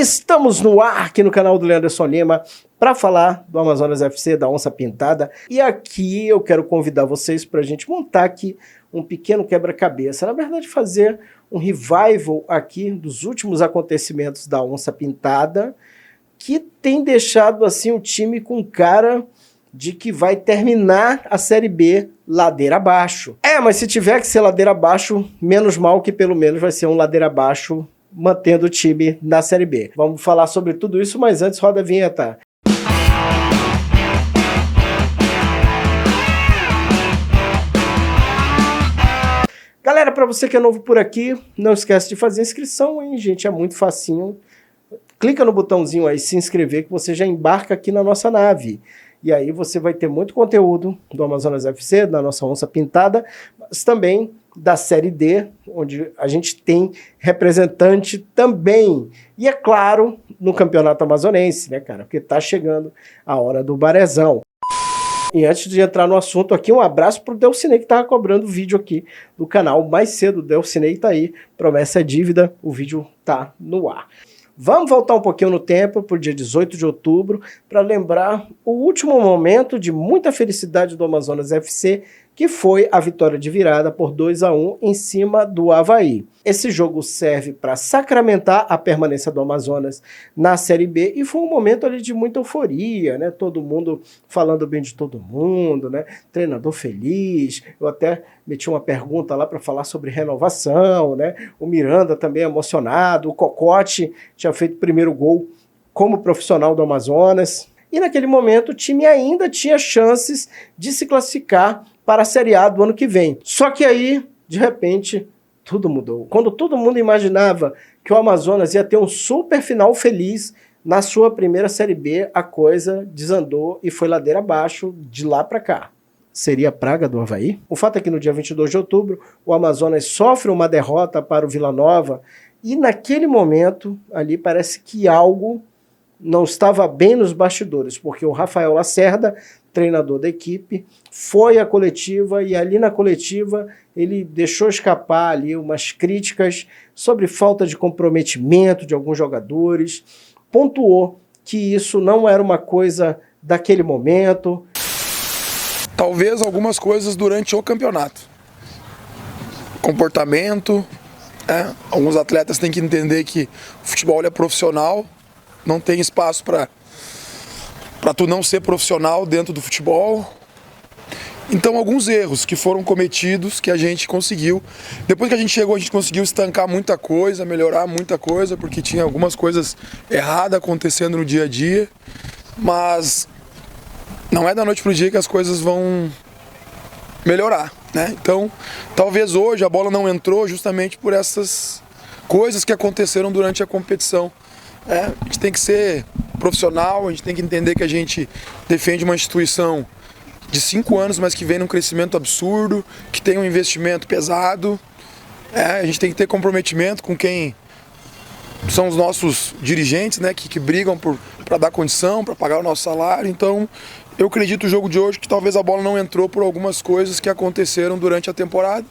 Estamos no ar aqui no canal do Leanderson Lima para falar do Amazonas FC, da Onça Pintada. E aqui eu quero convidar vocês para a gente montar aqui um pequeno quebra-cabeça. Na verdade, fazer um revival aqui dos últimos acontecimentos da Onça Pintada, que tem deixado assim o time com cara de que vai terminar a Série B ladeira abaixo. Mas se tiver que ser ladeira abaixo, menos mal que pelo menos vai ser um ladeira abaixo mantendo o time na Série B. Vamos falar sobre tudo isso, mas antes roda a vinheta. Galera, para você que é novo por aqui, não esquece de fazer inscrição, hein, gente? É muito facinho. Clica no botãozinho aí, se inscrever, que você já embarca aqui na nossa nave. E aí você vai ter muito conteúdo do Amazonas FC, da nossa Onça Pintada, mas também da Série D, onde a gente tem representante também. E é claro, no Campeonato Amazonense, né, cara? Porque tá chegando a hora do Barezão. E antes de entrar no assunto aqui, um abraço pro Delcinei, que tava cobrando vídeo aqui do canal mais cedo. O Delcinei tá aí, promessa é dívida, o vídeo tá no ar. Vamos voltar um pouquinho no tempo, para o dia 18 de outubro, para lembrar o último momento de muita felicidade do Amazonas FC, que foi a vitória de virada por 2-1 em cima do Avaí. Esse jogo serve para sacramentar a permanência do Amazonas na Série B e foi um momento ali de muita euforia, né? Todo mundo falando bem de todo mundo, né? Treinador feliz. Eu até meti uma pergunta lá para falar sobre renovação, né? O Miranda também emocionado, o Cocote tinha feito o primeiro gol como profissional do Amazonas. E naquele momento o time ainda tinha chances de se classificar para a Série A do ano que vem. Só que aí, de repente, tudo mudou. Quando todo mundo imaginava que o Amazonas ia ter um super final feliz na sua primeira Série B, a coisa desandou e foi ladeira abaixo de lá para cá. Seria a praga do Avaí? O fato é que no dia 22 de outubro, o Amazonas sofre uma derrota para o Vila Nova e naquele momento, ali parece que algo não estava bem nos bastidores, porque o Rafael Lacerda, treinador da equipe, foi à coletiva e ali na coletiva ele deixou escapar ali umas críticas sobre falta de comprometimento de alguns jogadores, pontuou que isso não era uma coisa daquele momento. Talvez algumas coisas durante o campeonato. Comportamento, alguns atletas têm que entender que o futebol é profissional, não tem espaço para tu não ser profissional dentro do futebol. Então alguns erros que foram cometidos que a gente conseguiu. Depois que a gente chegou, a gente conseguiu estancar muita coisa, melhorar muita coisa, porque tinha algumas coisas erradas acontecendo no dia a dia. Mas não é da noite pro dia que as coisas vão melhorar, né? Então, talvez hoje a bola não entrou justamente por essas coisas que aconteceram durante a competição. A gente tem que ser profissional, a gente tem que entender que a gente defende uma instituição de 5 anos, mas que vem num crescimento absurdo, que tem um investimento pesado. A gente tem que ter comprometimento com quem são os nossos dirigentes, né, que brigam para dar condição, para pagar o nosso salário. Então, eu acredito no jogo de hoje que talvez a bola não entrou por algumas coisas que aconteceram durante a temporada.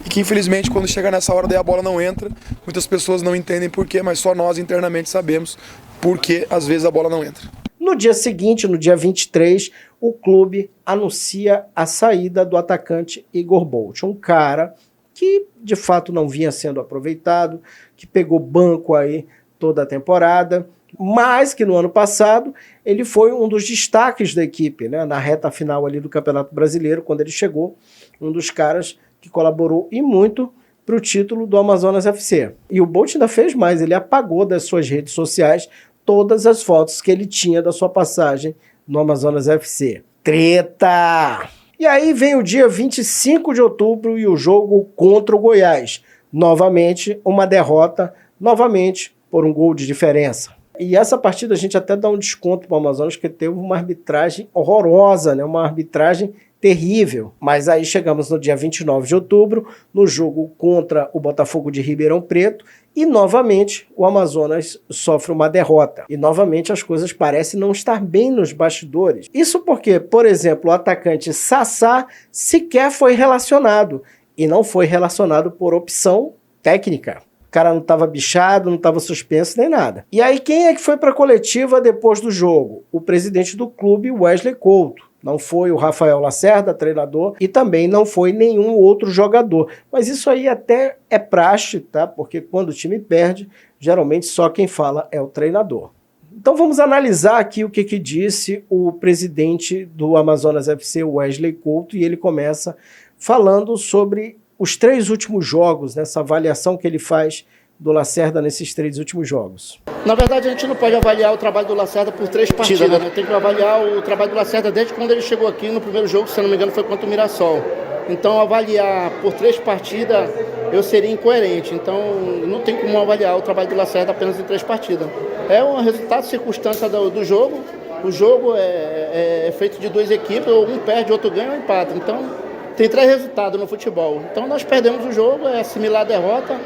E que infelizmente quando chega nessa hora daí a bola não entra, muitas pessoas não entendem por quê, mas só nós internamente sabemos por que às vezes a bola não entra. No dia seguinte, no dia 23, o clube anuncia a saída do atacante Igor Bolt, um cara que de fato não vinha sendo aproveitado, que pegou banco aí toda a temporada, mas que no ano passado ele foi um dos destaques da equipe, né? Na reta final ali do Campeonato Brasileiro, quando ele chegou, um dos caras que colaborou e muito para o título do Amazonas FC. E o Bolt ainda fez mais, ele apagou das suas redes sociais todas as fotos que ele tinha da sua passagem no Amazonas FC. Treta! E aí vem o dia 25 de outubro e o jogo contra o Goiás. Novamente, uma derrota, novamente por um gol de diferença. E essa partida a gente até dá um desconto para o Amazonas, porque teve uma arbitragem horrorosa, né? Uma arbitragem terrível. Mas aí chegamos no dia 29 de outubro, no jogo contra o Botafogo de Ribeirão Preto, e novamente o Amazonas sofre uma derrota. E novamente as coisas parecem não estar bem nos bastidores. Isso porque, por exemplo, o atacante Sassá sequer foi relacionado, e não foi relacionado por opção técnica. O cara não estava bichado, não estava suspenso nem nada. E aí quem é que foi para a coletiva depois do jogo? O presidente do clube, Wesley Couto. Não foi o Rafael Lacerda, treinador, e também não foi nenhum outro jogador. Mas isso aí até é praxe, tá? Porque quando o time perde, geralmente só quem fala é o treinador. Então vamos analisar aqui o que disse o presidente do Amazonas FC, Wesley Couto, e ele começa falando sobre os 3 últimos jogos, nessa avaliação que ele faz do Lacerda nesses 3 últimos jogos. Na verdade, a gente não pode avaliar o trabalho do Lacerda por 3 partidas, né? Tem que avaliar o trabalho do Lacerda desde quando ele chegou aqui no primeiro jogo, se não me engano, foi contra o Mirassol. Então, avaliar por 3 partidas, eu seria incoerente. Então, não tem como avaliar o trabalho do Lacerda apenas em 3 partidas. É um resultado, circunstância do jogo. O jogo é feito de 2 equipes, um perde, outro ganha ou empata. Então, tem 3 resultados no futebol. Então, nós perdemos o jogo, é assimilar a derrota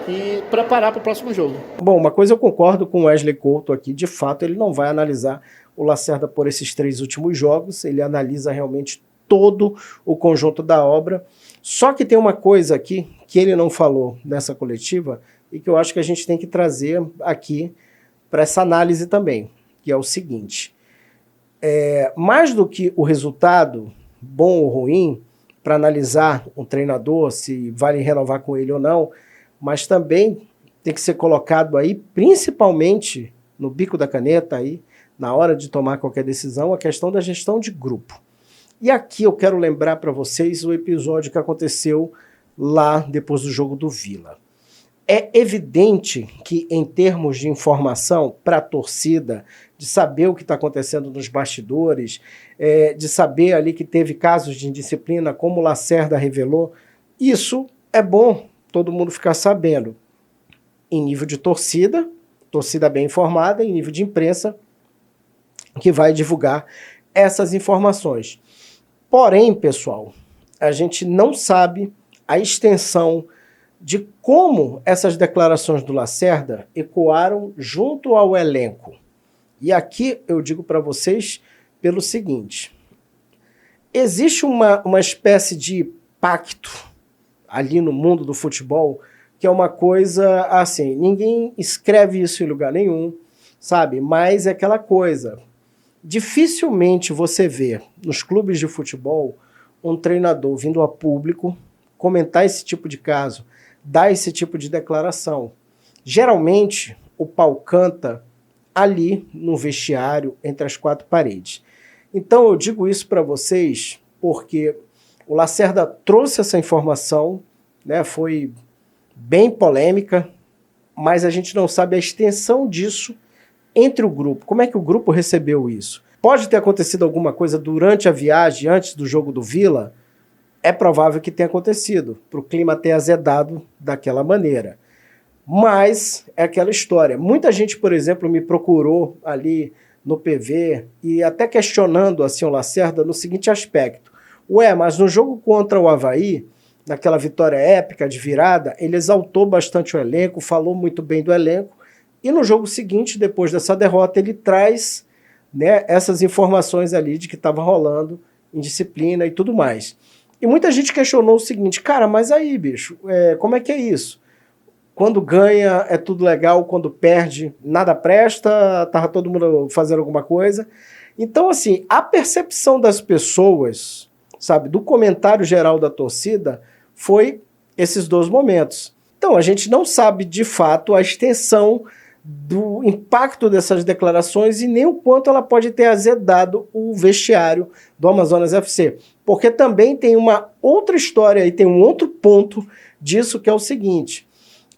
e preparar para o próximo jogo. Bom, uma coisa eu concordo com o Wesley Couto aqui, de fato ele não vai analisar o Lacerda por esses 3 últimos jogos, ele analisa realmente todo o conjunto da obra, só que tem uma coisa aqui que ele não falou nessa coletiva e que eu acho que a gente tem que trazer aqui para essa análise também, que é o seguinte, mais do que o resultado, bom ou ruim, para analisar um treinador, se vale renovar com ele ou não, mas também tem que ser colocado aí, principalmente no bico da caneta, aí, na hora de tomar qualquer decisão, a questão da gestão de grupo. E aqui eu quero lembrar para vocês o episódio que aconteceu lá depois do jogo do Vila. É evidente que, em termos de informação para a torcida, de saber o que está acontecendo nos bastidores, de saber ali que teve casos de indisciplina, como o Lacerda revelou, isso é bom todo mundo ficar sabendo. Em nível de torcida bem informada, em nível de imprensa, que vai divulgar essas informações. Porém, pessoal, a gente não sabe a extensão de como essas declarações do Lacerda ecoaram junto ao elenco. E aqui eu digo para vocês pelo seguinte, existe uma espécie de pacto ali no mundo do futebol, que é uma coisa assim, ninguém escreve isso em lugar nenhum, sabe? Mas é aquela coisa, dificilmente você vê nos clubes de futebol um treinador vindo a público comentar esse tipo de caso, dar esse tipo de declaração. Geralmente, o pau canta ali no vestiário, entre as 4 paredes. Então eu digo isso para vocês porque o Lacerda trouxe essa informação, né, foi bem polêmica, mas a gente não sabe a extensão disso entre o grupo. Como é que o grupo recebeu isso? Pode ter acontecido alguma coisa durante a viagem, antes do jogo do Vila? É provável que tenha acontecido, para o clima ter azedado daquela maneira. Mas é aquela história. Muita gente, por exemplo, me procurou ali no PV e até questionando assim, o Lacerda no seguinte aspecto. Ué, mas no jogo contra o Avaí, naquela vitória épica de virada, ele exaltou bastante o elenco, falou muito bem do elenco, e no jogo seguinte, depois dessa derrota, ele traz, né, essas informações ali de que estava rolando indisciplina e tudo mais. E muita gente questionou o seguinte, cara, mas aí, bicho, como é que é isso? Quando ganha é tudo legal, quando perde nada presta, tava todo mundo fazendo alguma coisa. Então, assim, a percepção das pessoas, sabe, do comentário geral da torcida, foi esses 2 momentos. Então, a gente não sabe, de fato, a extensão do impacto dessas declarações e nem o quanto ela pode ter azedado o vestiário do Amazonas FC. Porque também tem uma outra história e tem um outro ponto disso, que é o seguinte.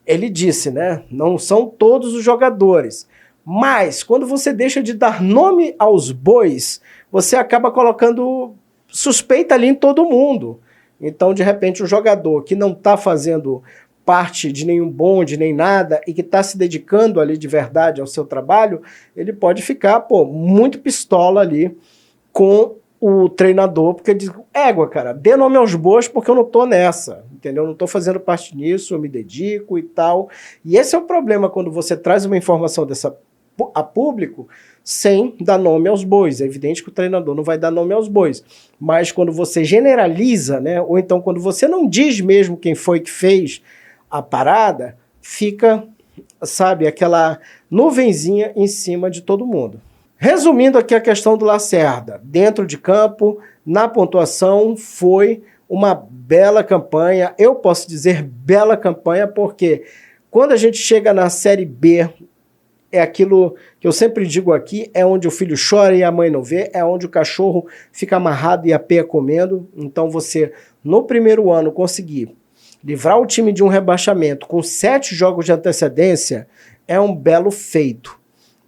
Ele disse, né, não são todos os jogadores, mas quando você deixa de dar nome aos bois, você acaba colocando suspeita ali em todo mundo. Então, de repente, o jogador que não está fazendo parte de nenhum bonde, nem nada, e que está se dedicando ali de verdade ao seu trabalho, ele pode ficar, muito pistola ali com o treinador, porque ele diz, égua, cara, dê nome aos bois porque eu não tô nessa, entendeu? Eu não tô fazendo parte nisso, eu me dedico e tal. E esse é o problema quando você traz uma informação dessa a público sem dar nome aos bois. É evidente que o treinador não vai dar nome aos bois, mas quando você generaliza, né, ou então quando você não diz mesmo quem foi que fez a parada, fica, sabe, aquela nuvenzinha em cima de todo mundo. Resumindo aqui a questão do Lacerda, dentro de campo, na pontuação, foi uma bela campanha. Eu posso dizer bela campanha porque quando a gente chega na Série B, é aquilo que eu sempre digo aqui, é onde o filho chora e a mãe não vê, é onde o cachorro fica amarrado e a peia comendo. Então você, no primeiro ano, conseguir livrar o time de um rebaixamento com 7 jogos de antecedência é um belo feito,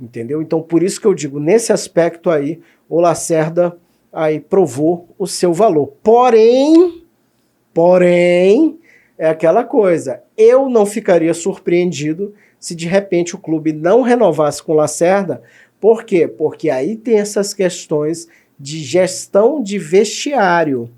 entendeu? Então por isso que eu digo, nesse aspecto aí, o Lacerda aí provou o seu valor. Porém, é aquela coisa, eu não ficaria surpreendido se de repente o clube não renovasse com o Lacerda. Por quê? Porque aí tem essas questões de gestão de vestiário.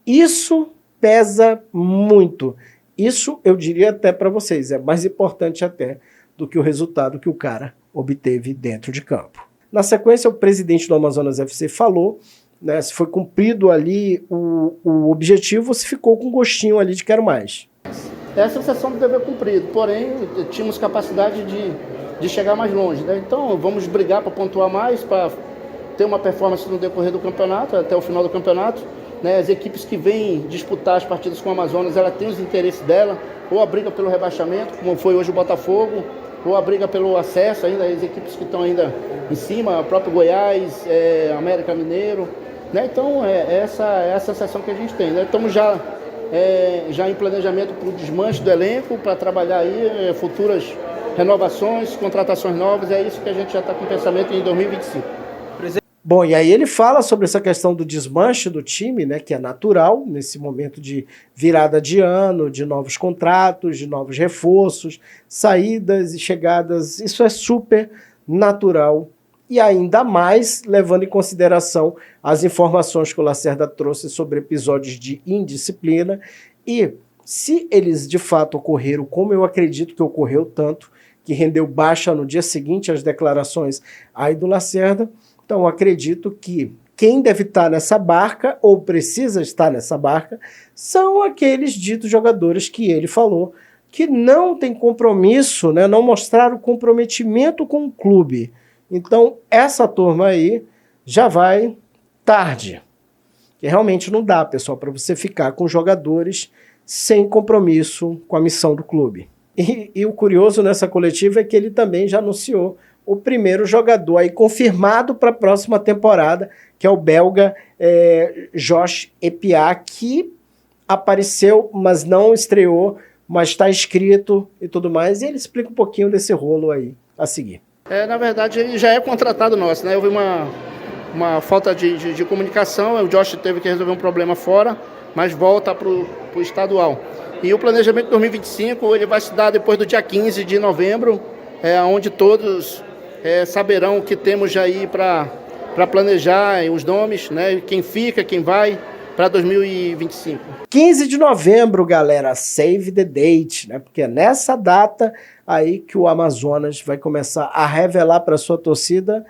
Isso pesa muito. Isso eu diria até para vocês, é mais importante até do que o resultado que o cara obteve dentro de campo. Na sequência, o presidente do Amazonas FC falou, né, se foi cumprido ali o objetivo, se ficou com gostinho ali de quero mais. É a sensação do dever cumprido, porém tínhamos capacidade de chegar mais longe, né? Então vamos brigar para pontuar mais, para ter uma performance no decorrer do campeonato, até o final do campeonato, né? As equipes que vêm disputar as partidas com o Amazonas, ela tem os interesses dela, ou a briga pelo rebaixamento, como foi hoje o Botafogo, ou a briga pelo acesso ainda, as equipes que estão ainda em cima, o próprio Goiás, América Mineiro, né? Então essa é a sensação que a gente tem, né? Estamos já em planejamento para o desmanche do elenco, para trabalhar aí futuras renovações, contratações novas, é isso que a gente já está com pensamento em 2025. Bom, e aí ele fala sobre essa questão do desmanche do time, né, que é natural nesse momento de virada de ano, de novos contratos, de novos reforços, saídas e chegadas, isso é super natural. E ainda mais levando em consideração as informações que o Lacerda trouxe sobre episódios de indisciplina. E se eles de fato ocorreram, como eu acredito que ocorreu tanto, que rendeu baixa no dia seguinte às declarações aí do Lacerda, então eu acredito que quem deve estar nessa barca, ou precisa estar nessa barca, são aqueles ditos jogadores que ele falou, que não tem compromisso, né, não mostraram comprometimento com o clube. Então, essa turma aí já vai tarde. Que realmente não dá, pessoal, para você ficar com jogadores sem compromisso com a missão do clube. E o curioso nessa coletiva é que ele também já anunciou o primeiro jogador aí confirmado para a próxima temporada, que é o belga Josh Epiá, que apareceu, mas não estreou, mas está inscrito e tudo mais. E ele explica um pouquinho desse rolo aí a seguir. Na verdade, ele já é contratado nosso, né? Houve uma falta de comunicação, o Josh teve que resolver um problema fora, mas volta para o estadual. E o planejamento de 2025, ele vai se dar depois do dia 15 de novembro, onde todos saberão o que temos aí para planejar os nomes, né? Quem fica, quem vai para 2025. 15 de novembro, galera, save the date, né? Porque é nessa data aí que o Amazonas vai começar a revelar para sua torcida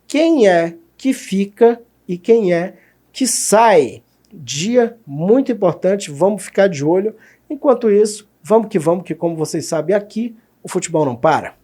quem é que fica e quem é que sai. Dia muito importante, vamos ficar de olho. Enquanto isso, vamos que como vocês sabem aqui, o futebol não para.